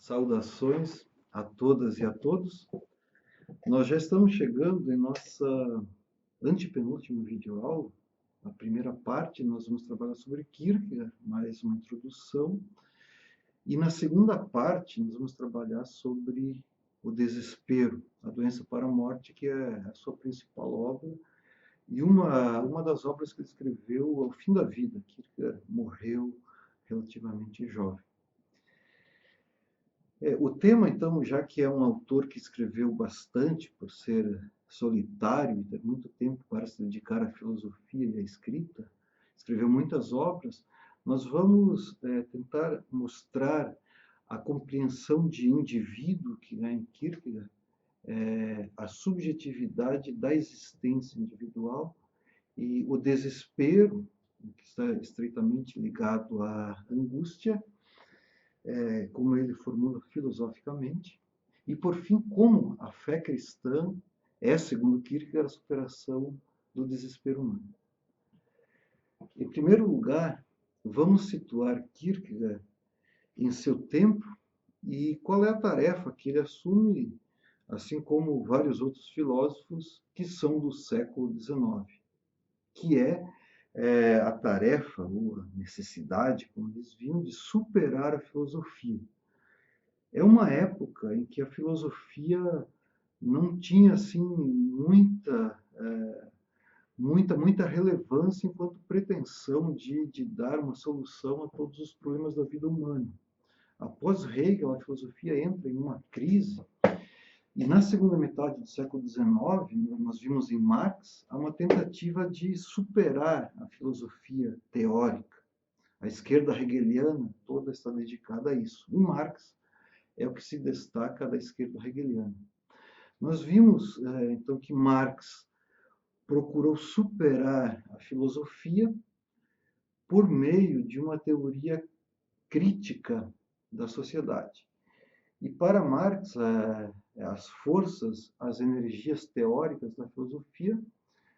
Saudações a todas e a todos. Nós já estamos chegando em nossa antepenúltima videoaula. Na primeira parte, nós vamos trabalhar sobre Kierkegaard, mais uma introdução. E na segunda parte, nós vamos trabalhar sobre o desespero, a doença para a morte, que é a sua principal obra. E uma das obras que ele escreveu ao fim da vida. Kierkegaard morreu relativamente jovem. O tema, então, já que é um autor que escreveu bastante por ser solitário e ter muito tempo para se dedicar à filosofia e à escrita, escreveu muitas obras, nós vamos tentar mostrar a compreensão de indivíduo que há em Kierkegaard, a subjetividade da existência individual e o desespero, que está estreitamente ligado à angústia, como ele formula filosoficamente, e por fim, como a fé cristã é, segundo Kierkegaard, a superação do desespero humano. Em primeiro lugar, vamos situar Kierkegaard em seu tempo e qual é a tarefa que ele assume, assim como vários outros filósofos que são do século XIX, que é a tarefa ou a necessidade, como eles viam, de superar a filosofia. É uma época em que a filosofia não tinha assim muita relevância enquanto pretensão de dar uma solução a todos os problemas da vida humana. Após Hegel, a filosofia entra em uma crise e na segunda metade do século XIX, nós vimos em Marx uma tentativa de superar a filosofia teórica. A esquerda hegeliana toda está dedicada a isso. E Marx é o que se destaca da esquerda hegeliana. Nós vimos, então, que Marx procurou superar a filosofia por meio de uma teoria crítica da sociedade. E para Marx, as forças, as energias teóricas da filosofia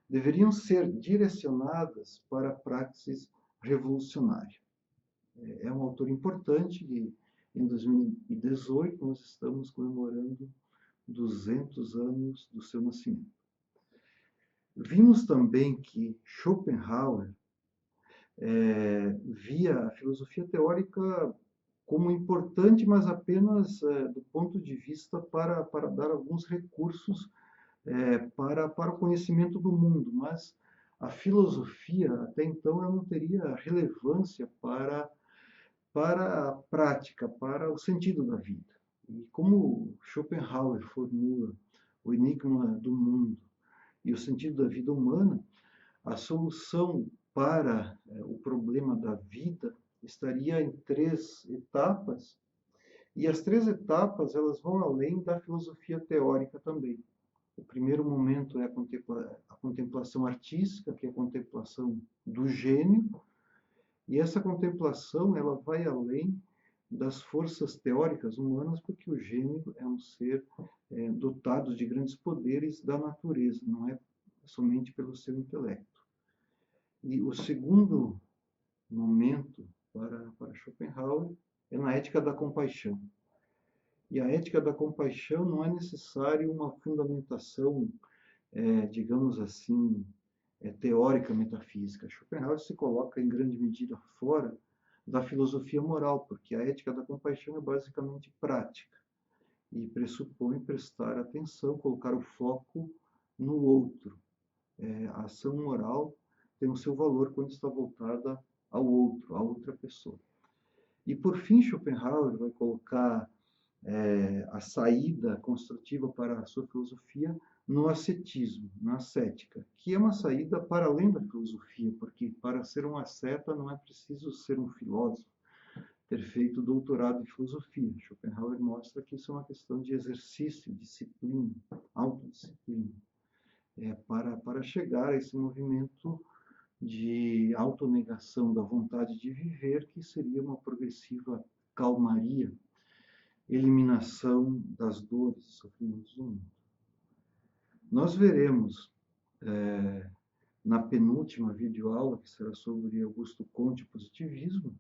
deveriam ser direcionadas para a praxis revolucionária. É um autor importante e em 2018 nós estamos comemorando 200 anos do seu nascimento. Vimos também que Schopenhauer via a filosofia teórica como importante, mas apenas do ponto de vista para dar alguns recursos para o conhecimento do mundo, mas a filosofia, até então, ela não teria relevância para a prática, para o sentido da vida. E como Schopenhauer formula o enigma do mundo e o sentido da vida humana, a solução para o problema da vida estaria em 3 etapas, e as 3 etapas elas vão além da filosofia teórica também. O primeiro momento é a contemplação artística, que é a contemplação do gênio, e essa contemplação ela vai além das forças teóricas humanas, porque o gênio é um ser dotado de grandes poderes da natureza, não é somente pelo seu intelecto. E o segundo momento para Schopenhauer é na ética da compaixão. E a ética da compaixão não é necessário uma fundamentação, digamos assim, teórica metafísica. Schopenhauer se coloca em grande medida fora da filosofia moral, porque a ética da compaixão é basicamente prática e pressupõe prestar atenção, colocar o foco no outro. A ação moral tem o seu valor quando está voltada ao outro, a outra pessoa. E por fim, Schopenhauer vai colocar a saída construtiva para a sua filosofia no ascetismo, na ascética, que é uma saída para além da filosofia, porque para ser um asceta não é preciso ser um filósofo, ter feito doutorado em filosofia. Schopenhauer mostra que isso é uma questão de exercício, disciplina, autodisciplina, para chegar a esse movimento de autonegação da vontade de viver, que seria uma progressiva calmaria, eliminação das dores e sofrimentos do mundo. Nós veremos na penúltima videoaula, que será sobre Augusto Comte e positivismo,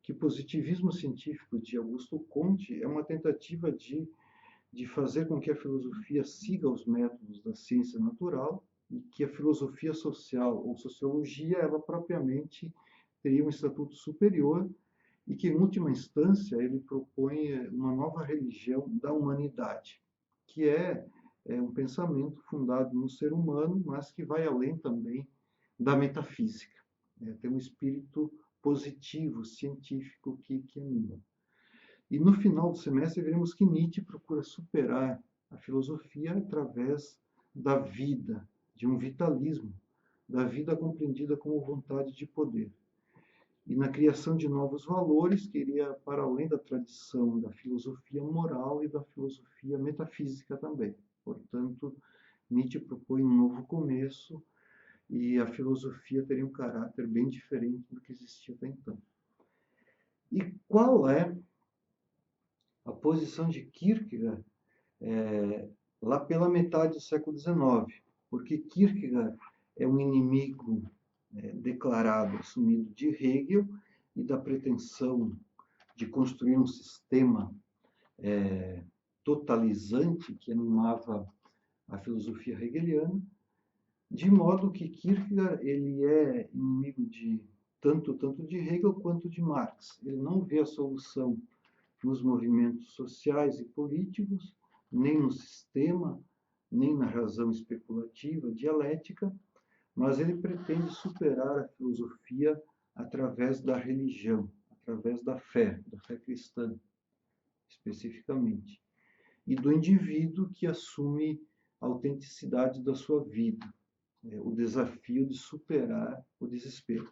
que o positivismo científico de Augusto Comte é uma tentativa de fazer com que a filosofia siga os métodos da ciência natural e que a filosofia social ou sociologia, ela propriamente teria um estatuto superior e que, em última instância, ele propõe uma nova religião da humanidade, que é um pensamento fundado no ser humano, mas que vai além também da metafísica. Tem um espírito positivo, científico, que anima. E no final do semestre veremos que Nietzsche procura superar a filosofia através da vida, de um vitalismo, da vida compreendida como vontade de poder. E na criação de novos valores, que iria para além da tradição da filosofia moral e da filosofia metafísica também. Portanto, Nietzsche propõe um novo começo e a filosofia teria um caráter bem diferente do que existia até então. E qual é a posição de Kierkegaard lá pela metade do século XIX? Porque Kierkegaard é um inimigo declarado, assumido de Hegel e da pretensão de construir um sistema totalizante que animava a filosofia hegeliana, de modo que Kierkegaard ele é inimigo de tanto de Hegel quanto de Marx. Ele não vê a solução nos movimentos sociais e políticos, nem no sistema, nem na razão especulativa, dialética, mas ele pretende superar a filosofia através da religião, através da fé cristã, especificamente, e do indivíduo que assume a autenticidade da sua vida, o desafio de superar o desespero.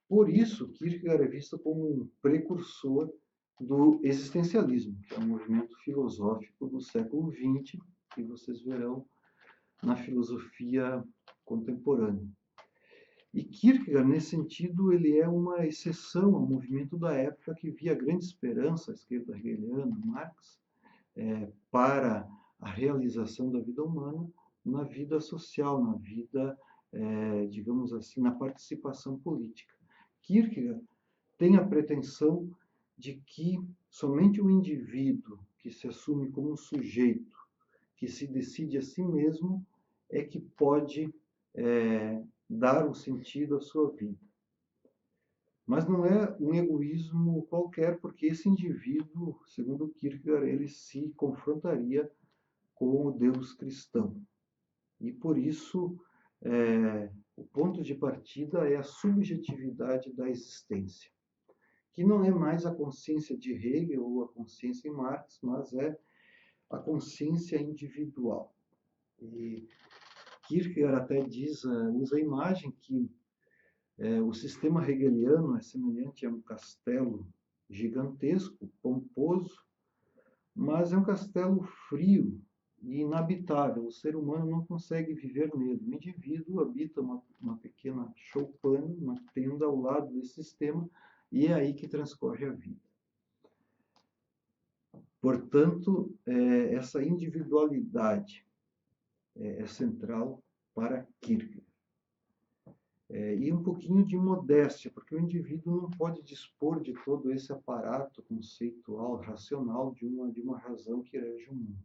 Por isso, Kierkegaard é visto como um precursor do existencialismo, que é um movimento filosófico do século XX, que vocês verão na filosofia contemporânea. E Kierkegaard, nesse sentido, ele é uma exceção ao movimento da época que via grande esperança, a esquerda hegeliana, Marx, para a realização da vida humana na vida social, na vida, digamos assim, na participação política. Kierkegaard tem a pretensão de que somente o indivíduo que se assume como um sujeito, que se decide a si mesmo, é que pode dar um sentido à sua vida. Mas não é um egoísmo qualquer, porque esse indivíduo, segundo Kierkegaard, ele se confrontaria com o Deus cristão. E por isso, o ponto de partida é a subjetividade da existência, que não é mais a consciência de Hegel ou a consciência em Marx, mas é a consciência individual. E Kierkegaard até diz, usa a imagem que o sistema hegeliano é semelhante a um castelo gigantesco, pomposo, mas é um castelo frio e inabitável. O ser humano não consegue viver nele. O indivíduo habita uma pequena choupana, uma tenda ao lado desse sistema, e é aí que transcorre a vida. Portanto, essa individualidade é central para Kierkegaard. E um pouquinho de modéstia, porque o indivíduo não pode dispor de todo esse aparato conceitual, racional, de uma razão que rege o mundo.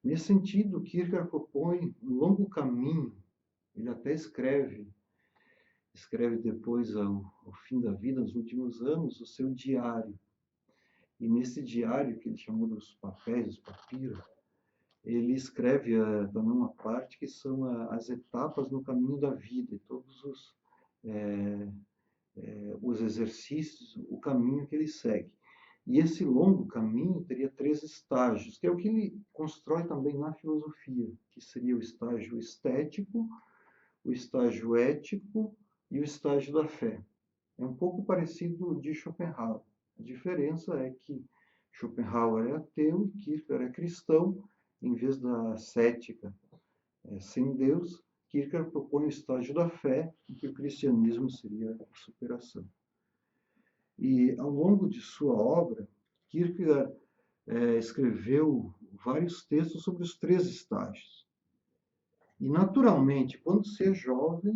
Nesse sentido, Kierkegaard propõe um longo caminho, ele até escreve depois, ao fim da vida, nos últimos anos, o seu diário. E nesse diário, que ele chamou dos papéis, os papiros, ele escreve também uma parte que são as etapas no caminho da vida, e todos os exercícios, o caminho que ele segue. E esse longo caminho teria 3 estágios, que é o que ele constrói também na filosofia, que seria o estágio estético, o estágio ético e o estágio da fé. É um pouco parecido de Schopenhauer. A diferença é que Schopenhauer é ateu e Kierkegaard é cristão. Em vez da cética sem Deus, Kierkegaard propõe o estágio da fé, em que o cristianismo seria a superação. E, ao longo de sua obra, Kierkegaard escreveu vários textos sobre os 3 estágios. E, naturalmente, quando se é jovem,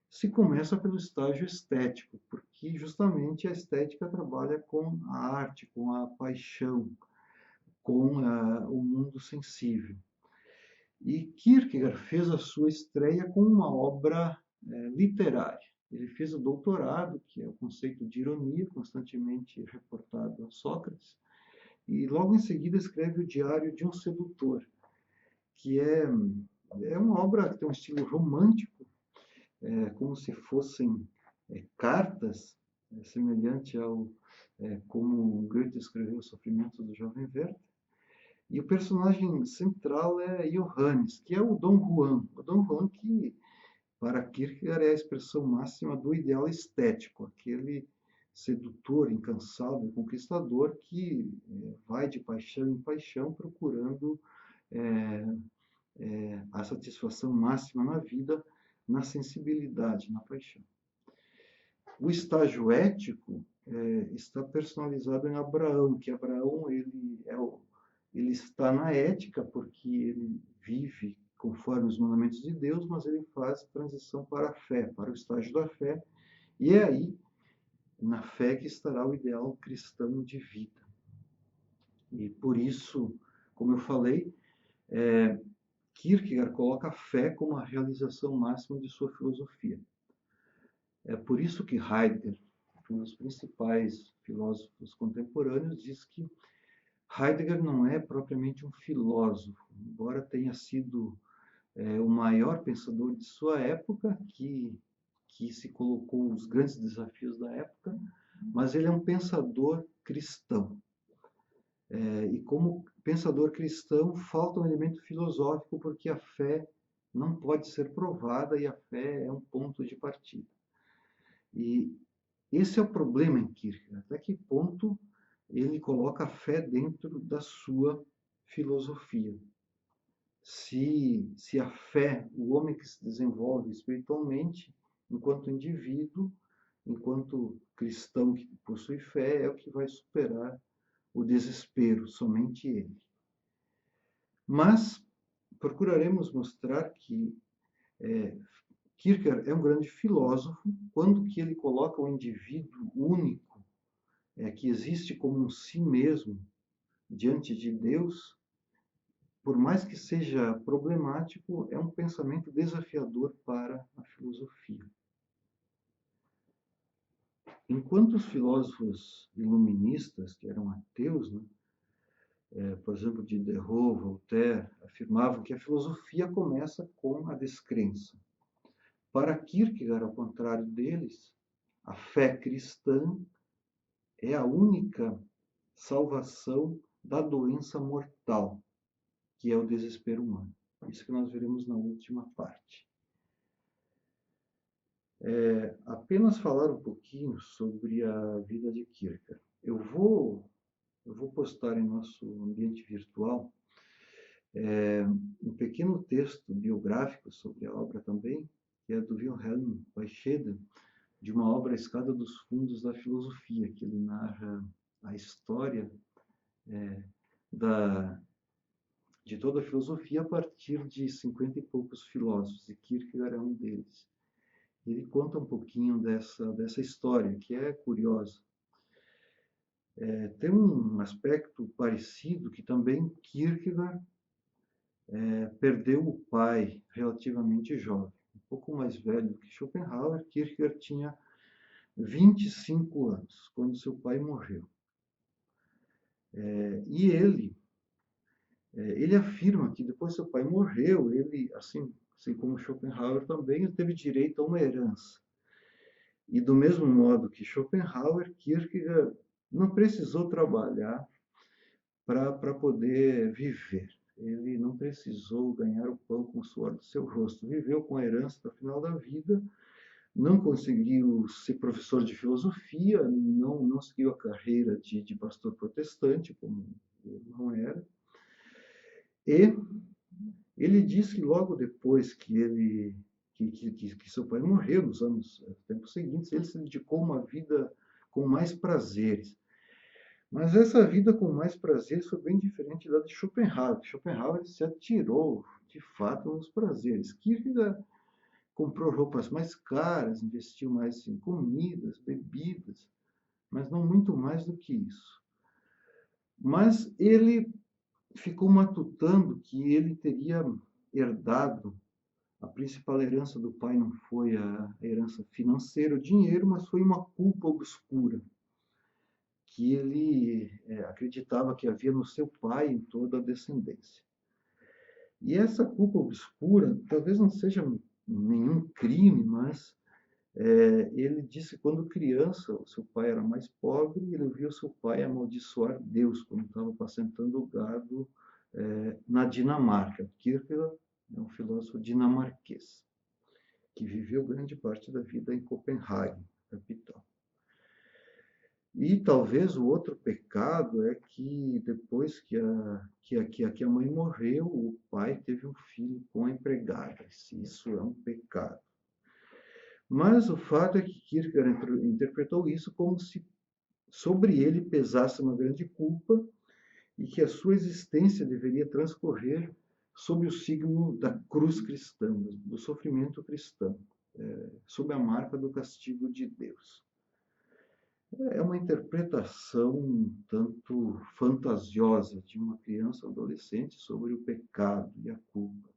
se começa pelo estágio estético, porque que justamente a estética trabalha com a arte, com a paixão, com o mundo sensível. E Kierkegaard fez a sua estreia com uma obra literária. Ele fez o doutorado, que é o conceito de ironia, constantemente reportado a Sócrates, e logo em seguida escreve o Diário de um Sedutor, que é uma obra que tem um estilo romântico, como se fossem cartas, semelhante ao como Goethe escreveu o Sofrimento do Jovem Werther. E o personagem central é Johannes, que é o Dom Juan. O Dom Juan que, para Kierkegaard, é a expressão máxima do ideal estético, aquele sedutor, incansável, conquistador que vai de paixão em paixão procurando a satisfação máxima na vida, na sensibilidade, na paixão. O estágio ético está personalizado em Abraão, que Abraão ele está na ética porque ele vive conforme os mandamentos de Deus, mas ele faz transição para a fé, para o estágio da fé, e é aí, na fé, que estará o ideal cristão de vida. E por isso, como eu falei, Kierkegaard coloca a fé como a realização máxima de sua filosofia. É por isso que Heidegger, um dos principais filósofos contemporâneos, diz que Heidegger não é propriamente um filósofo, embora tenha sido o maior pensador de sua época, que se colocou os grandes desafios da época, mas ele é um pensador cristão. E como pensador cristão, falta um elemento filosófico, porque a fé não pode ser provada e a fé é um ponto de partida. E esse é o problema em Kierkegaard. Até que ponto ele coloca a fé dentro da sua filosofia? Se a fé, o homem que se desenvolve espiritualmente, enquanto indivíduo, enquanto cristão que possui fé, é o que vai superar o desespero, somente ele. Mas procuraremos mostrar que Kierkegaard é um grande filósofo quando que ele coloca o indivíduo único, que existe como um si mesmo diante de Deus, por mais que seja problemático, é um pensamento desafiador para a filosofia. Enquanto os filósofos iluministas, que eram ateus, por exemplo, Diderot, Voltaire, afirmavam que a filosofia começa com a descrença. Para Kierkegaard, ao contrário deles, a fé cristã é a única salvação da doença mortal, que é o desespero humano. Isso que nós veremos na última parte. Apenas falar um pouquinho sobre a vida de Kierkegaard. Eu vou postar em nosso ambiente virtual um pequeno texto biográfico sobre a obra também, que é do Wilhelm Weichede, de uma obra A Escada dos Fundos da Filosofia, que ele narra a história de toda a filosofia a partir de 50 e poucos filósofos, e Kierkegaard é um deles. Ele conta um pouquinho dessa história, que é curiosa. Tem um aspecto parecido que também Kierkegaard perdeu o pai relativamente jovem, um pouco mais velho do que Schopenhauer. Kierkegaard tinha 25 anos quando seu pai morreu. E ele afirma que depois seu pai morreu, ele, assim como Schopenhauer também, ele teve direito a uma herança. E do mesmo modo que Schopenhauer, Kierkegaard não precisou trabalhar para poder viver. Ele não precisou ganhar o pão com o suor do seu rosto. Viveu com a herança do final da vida, não conseguiu ser professor de filosofia, não seguiu a carreira de pastor protestante, como ele não era. E ele diz que logo depois que seu pai morreu, nos tempos seguintes, ele se dedicou a uma vida com mais prazeres. Mas essa vida com mais prazeres foi bem diferente da de Schopenhauer. Schopenhauer se atirou, de fato, nos prazeres. Kierkegaard comprou roupas mais caras, investiu mais em comidas, bebidas, mas não muito mais do que isso. Mas ele ficou matutando que ele teria herdado a principal herança do pai não foi a herança financeira, o dinheiro, mas foi uma culpa obscura que ele acreditava que havia no seu pai e em toda a descendência. E essa culpa obscura talvez não seja nenhum crime, mas ele disse que quando criança, o seu pai era mais pobre e ele viu seu pai amaldiçoar Deus quando estava apacentando o gado na Dinamarca. Kierkegaard é um filósofo dinamarquês que viveu grande parte da vida em Copenhague, capital. E talvez o outro pecado é que depois que a mãe morreu, o pai teve um filho com a empregada. Isso é um pecado. Mas o fato é que Kierkegaard interpretou isso como se sobre ele pesasse uma grande culpa e que a sua existência deveria transcorrer sob o signo da cruz cristã, do sofrimento cristão, sob a marca do castigo de Deus. É uma interpretação um tanto fantasiosa de uma criança ou adolescente sobre o pecado e a culpa.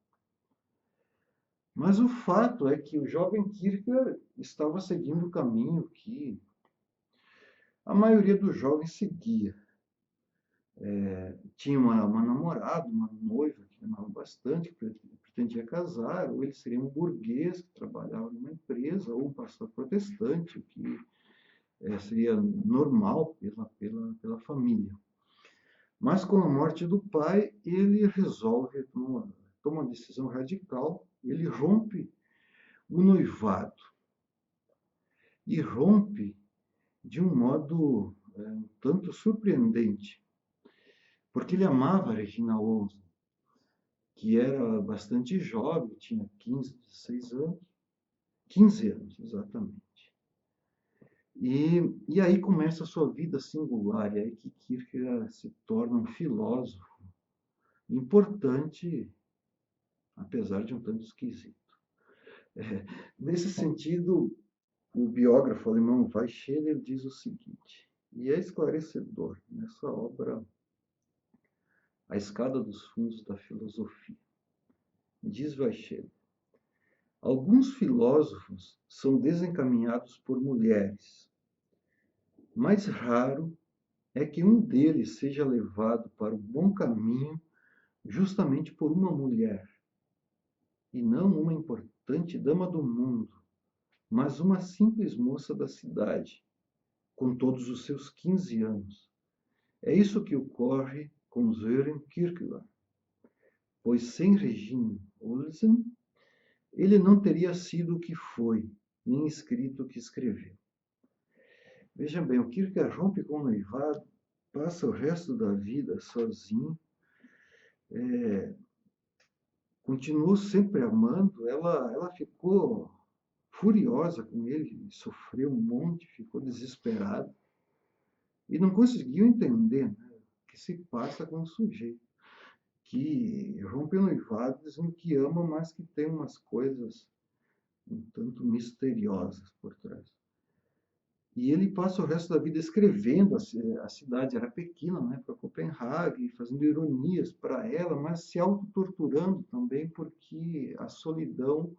Mas o fato é que o jovem Kierkegaard estava seguindo o caminho que a maioria dos jovens seguia. Tinha uma namorada, uma noiva que amava bastante, que pretendia casar, ou ele seria um burguês que trabalhava numa empresa, ou um pastor protestante, o que seria normal pela família. Mas com a morte do pai, ele resolve, toma uma decisão radical, ele rompe o noivado. E rompe de um modo um tanto surpreendente, porque ele amava a Regina Olsen, que era bastante jovem, tinha 15, 16 anos, 15 anos exatamente. E aí começa a sua vida singular, e aí que Kierkegaard se torna um filósofo importante, apesar de um tanto esquisito. Nesse sentido, o biógrafo alemão Weichsel diz o seguinte, e é esclarecedor nessa obra A Escada dos Fundos da Filosofia. Diz Weichsel, alguns filósofos são desencaminhados por mulheres. Mais raro é que um deles seja levado para o bom caminho justamente por uma mulher, e não uma importante dama do mundo, mas uma simples moça da cidade, com todos os seus 15 anos. É isso que ocorre com Søren Kierkegaard, pois sem Regina Olsen, ele não teria sido o que foi, nem escrito o que escreveu. Veja bem, o Kierkegaard rompe com o noivado, passa o resto da vida sozinho, continuou sempre amando, ela ficou furiosa com ele, sofreu um monte, ficou desesperada e não conseguiu entender, né, o que se passa com o sujeito que rompe o noivado dizendo que ama, mas que tem umas coisas um tanto misteriosas por trás. E ele passa o resto da vida escrevendo, a cidade era pequena, né, para Copenhague, fazendo ironias para ela, mas se autotorturando também, porque a solidão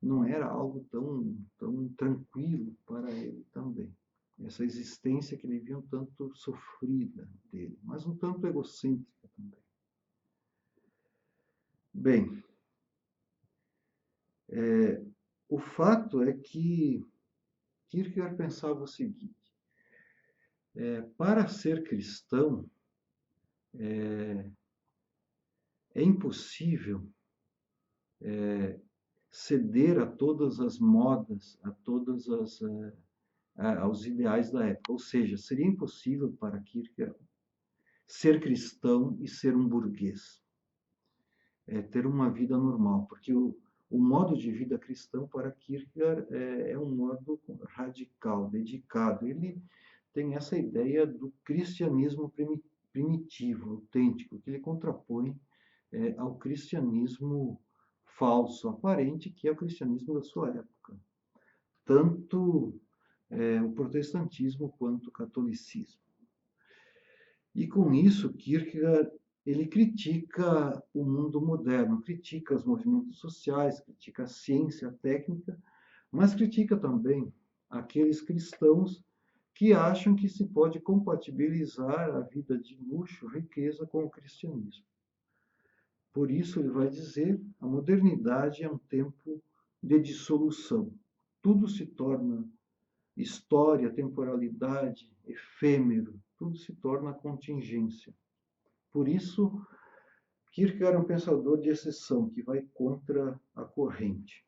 não era algo tão tranquilo para ele também. Essa existência que ele via um tanto sofrida dele, mas um tanto egocêntrica também. Bem, o fato é que Kierkegaard pensava o seguinte, para ser cristão, é impossível ceder a todas as modas, aos ideais da época. Ou seja, seria impossível para Kierkegaard ser cristão e ser um burguês, ter uma vida normal, porque o modo de vida cristão para Kierkegaard é um modo radical, dedicado. Ele tem essa ideia do cristianismo primitivo, autêntico, que ele contrapõe ao cristianismo falso aparente que é o cristianismo da sua época, tanto o protestantismo quanto o catolicismo. E com isso, Kierkegaard ele critica o mundo moderno, critica os movimentos sociais, critica a ciência, a técnica, mas critica também aqueles cristãos que acham que se pode compatibilizar a vida de luxo, riqueza com o cristianismo. Por isso ele vai dizer, a modernidade é um tempo de dissolução. Tudo se torna história, temporalidade, efêmero, tudo se torna contingência. Por isso, Kierkegaard é um pensador de exceção, que vai contra a corrente.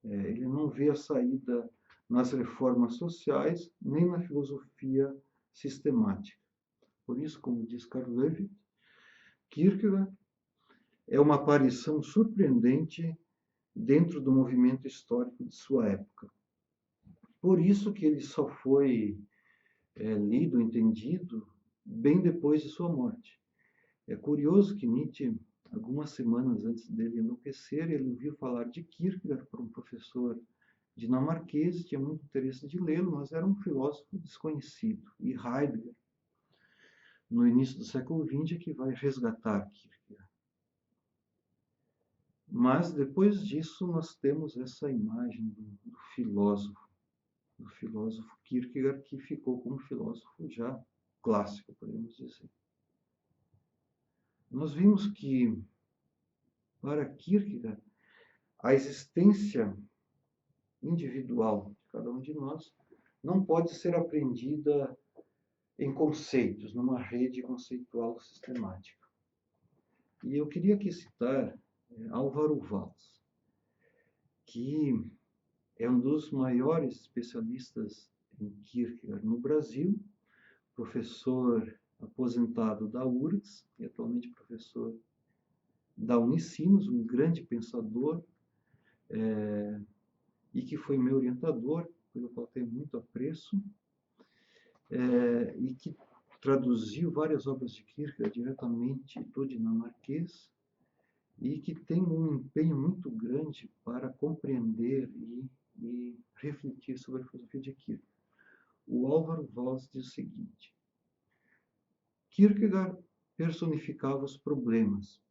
Ele não vê a saída nas reformas sociais, nem na filosofia sistemática. Por isso, como diz Karl Löwith, Kierkegaard é uma aparição surpreendente dentro do movimento histórico de sua época. Por isso que ele só foi lido, entendido, bem depois de sua morte. É curioso que Nietzsche, algumas semanas antes dele enlouquecer, ele ouviu falar de Kierkegaard por um professor dinamarquês, tinha muito interesse de lê-lo, mas era um filósofo desconhecido. E Heidegger, no início do século XX, é que vai resgatar Kierkegaard. Mas depois disso nós temos essa imagem do filósofo Kierkegaard, que ficou como filósofo já clássico, podemos dizer. Nós vimos que, para Kierkegaard, a existência individual de cada um de nós não pode ser aprendida em conceitos, numa rede conceitual sistemática. E eu queria aqui citar Álvaro Valls, que é um dos maiores especialistas em Kierkegaard no Brasil, professor aposentado da URGS e atualmente professor da Unicinos, um grande pensador, e que foi meu orientador, pelo qual tenho muito apreço, e que traduziu várias obras de Kierkegaard diretamente do dinamarquês, e que tem um empenho muito grande para compreender e refletir sobre a filosofia de Kierkegaard. O Álvaro Valls diz o seguinte: Kierkegaard personificava os problemas,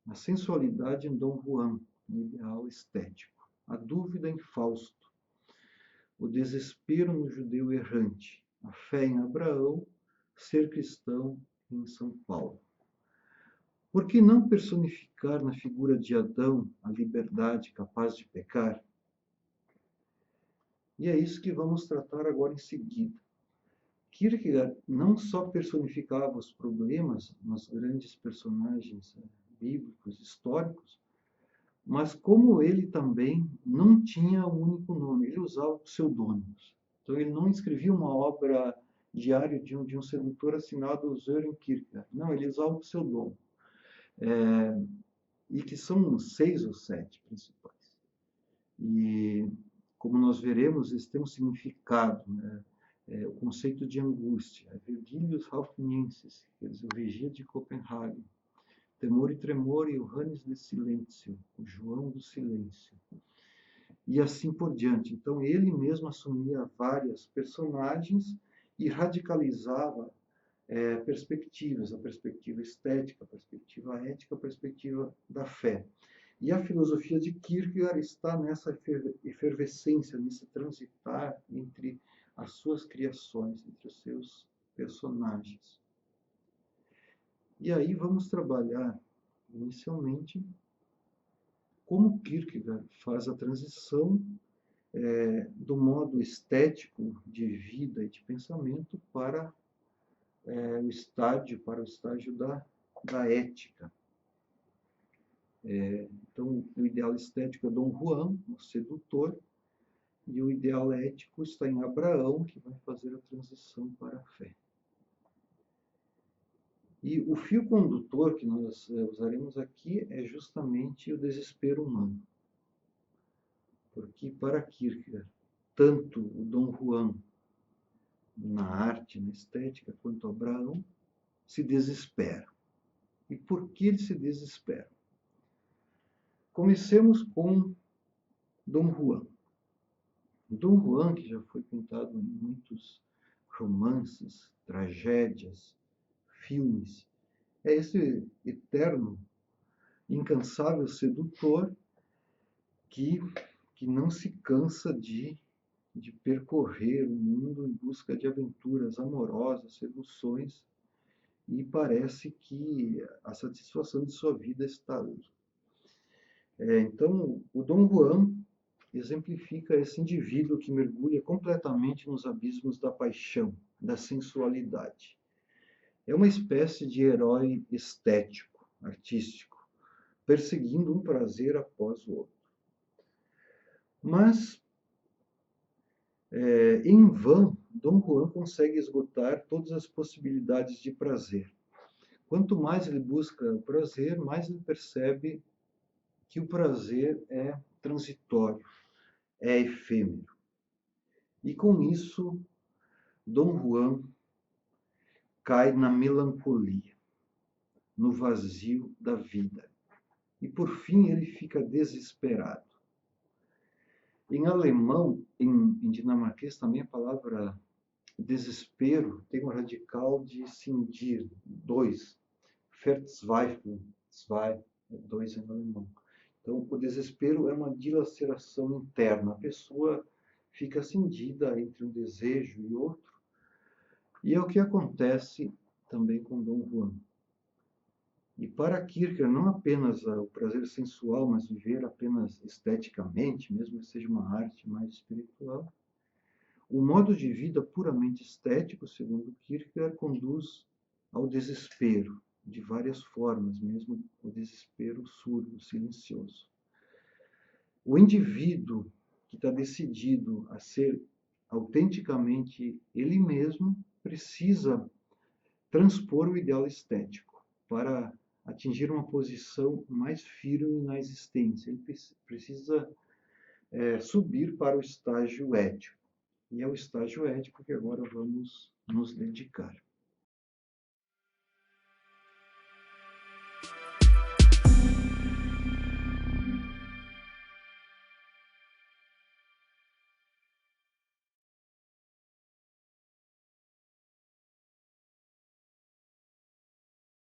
a sensualidade em Dom Juan, no ideal estético, a dúvida em Fausto, o desespero no judeu errante, a fé em Abraão, ser cristão em São Paulo. Por que não personificar na figura de Adão a liberdade capaz de pecar? E é isso que vamos tratar agora em seguida. Kierkegaard não só personificava os problemas nos grandes personagens bíblicos, históricos, mas como ele também não tinha um único nome, ele usava pseudônimos. Então ele não escrevia uma obra diário de um sedutor assinado Søren Kierkegaard. Não, ele usava o pseudônimo. E que são 6 ou 7 principais. E, como nós veremos, eles têm um significado, né? O conceito de angústia, Virgilius Raufniensis, quer dizer, o Vigia de Copenhague, Temor e Tremor e Johannes de Silêncio, o João do Silêncio, e assim por diante. Então, ele mesmo assumia várias personagens e radicalizava perspectivas, a perspectiva estética, a perspectiva ética, a perspectiva da fé. E a filosofia de Kierkegaard está nessa efervescência, nesse transitar entre as suas criações, entre os seus personagens. E aí vamos trabalhar, inicialmente, como Kierkegaard faz a transição do modo estético de vida e de pensamento para o estágio da ética. Então, o ideal estético é Dom Juan, o sedutor, e o ideal ético está em Abraão, que vai fazer a transição para a fé. E o fio condutor que nós usaremos aqui é justamente o desespero humano. Porque para Kierkegaard, tanto o Dom Juan na arte, na estética, quanto Abraão se desesperam. E por que eles se desesperam? Comecemos com Dom Juan. Dom Juan, que já foi pintado em muitos romances, tragédias, filmes, é esse eterno, incansável sedutor que, que não se cansa de percorrer o mundo em busca de aventuras amorosas, seduções, e parece que a satisfação de sua vida está ali. Então, o Dom Juan exemplifica esse indivíduo que mergulha completamente nos abismos da paixão, da sensualidade. É uma espécie de herói estético, artístico, perseguindo um prazer após o outro. Mas, em vão, Dom Juan consegue esgotar todas as possibilidades de prazer. Quanto mais ele busca o prazer, mais ele percebe que o prazer é transitório, é efêmero. E com isso, Dom Juan cai na melancolia, no vazio da vida. E por fim ele fica desesperado. Em alemão, em dinamarquês também a palavra desespero tem um radical de cindir, dois, verzweifeln, zwei, dois em alemão. Então, o desespero é uma dilaceração interna. A pessoa fica cindida entre um desejo e outro. E é o que acontece também com Dom Juan. E para Kierkegaard, não apenas o prazer sensual, mas viver apenas esteticamente, mesmo que seja uma arte mais espiritual, o modo de vida puramente estético, segundo Kierkegaard, conduz ao desespero, de várias formas, mesmo o desespero surdo, silencioso. O indivíduo que está decidido a ser autenticamente ele mesmo precisa transpor o ideal estético para atingir uma posição mais firme na existência. Ele precisa subir para o estágio ético. E é o estágio ético que agora vamos nos dedicar.